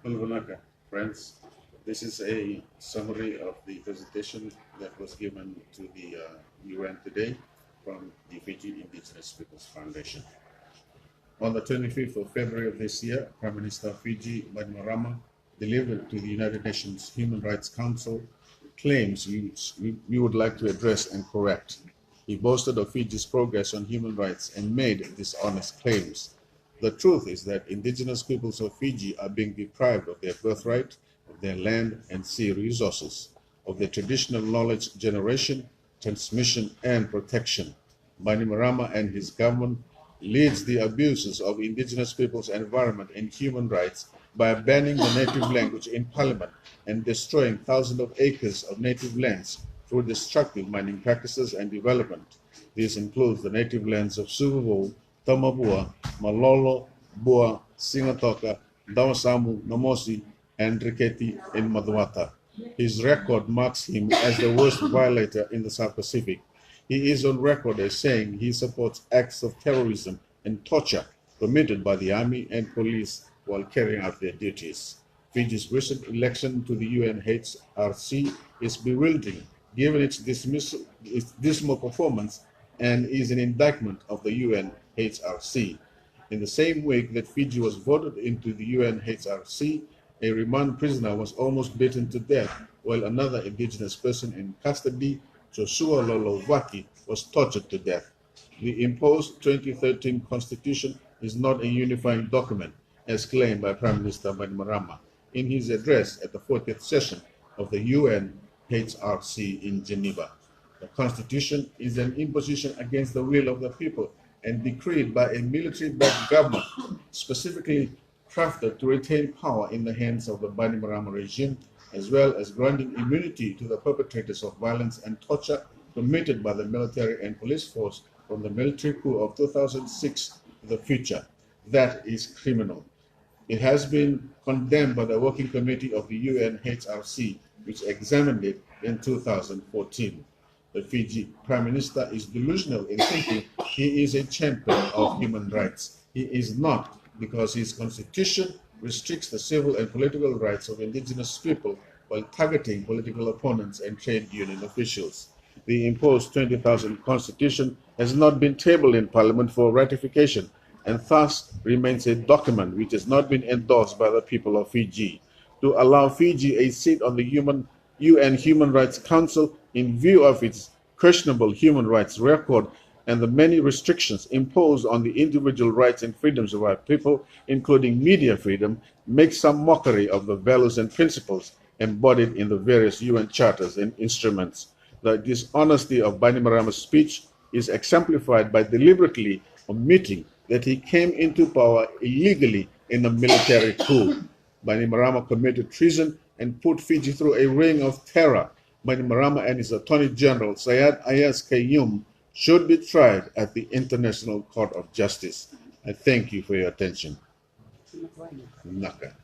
Ulvanaka, friends, this is a summary of the presentation that was given to the UN today from the Fiji Indigenous Peoples Foundation. On the 25th of February of this year, Prime Minister of Fiji, Bainimarama, delivered to the United Nations Human Rights Council claims we would like to address and correct. He boasted of Fiji's progress on human rights and made dishonest claims. The truth is that indigenous peoples of Fiji are being deprived of their birthright, of their land and sea resources, of their traditional knowledge generation, transmission, and protection. Bainimarama and his government leads the abuses of indigenous peoples' environment and human rights by banning the native language in parliament and destroying thousands of acres of native lands through destructive mining practices and development. This includes the native lands of Suvuvou, Tamabua, Malolo, Bua, Singatoka, Dawasamu, Namosi, and Riketi in Maduata. His record marks him as the worst violator in the South Pacific. He is on record as saying he supports acts of terrorism and torture committed by the army and police while carrying out their duties. Fiji's recent election to the UNHRC is bewildering, given its dismal performance, and is an indictment of the UNHRC. In the same week that Fiji was voted into the UNHRC, a remand prisoner was almost beaten to death, while another indigenous person in custody, Joshua Lolovaki, was tortured to death. The imposed 2013 constitution is not a unifying document, as claimed by Prime Minister Bainimarama in his address at the 40th session of the UNHRC in Geneva. The constitution is an imposition against the will of the people and decreed by a military-backed government, specifically crafted to retain power in the hands of the Bainimarama regime, as well as granting immunity to the perpetrators of violence and torture committed by the military and police force from the military coup of 2006 to the future. That is criminal. It has been condemned by the Working Committee of the UNHRC, which examined it in 2014. The Fiji Prime Minister is delusional in thinking he is a champion of human rights. He is not, because his constitution restricts the civil and political rights of indigenous people while targeting political opponents and trade union officials. The imposed 20,000 constitution has not been tabled in Parliament for ratification and thus remains a document which has not been endorsed by the people of Fiji. To allow Fiji a seat on the UN Human Rights Council in view of its questionable human rights record and the many restrictions imposed on the individual rights and freedoms of our people, including media freedom, makes some mockery of the values and principles embodied in the various UN charters and instruments. The dishonesty of Bainimarama's speech is exemplified by deliberately omitting that he came into power illegally in a military coup. Bainimarama committed treason and put Fiji through a reign of terror. Bainimarama and his Attorney General, Syed Ayaz Qayyum, should be tried at the International Court of Justice. I thank you for your attention. Naka.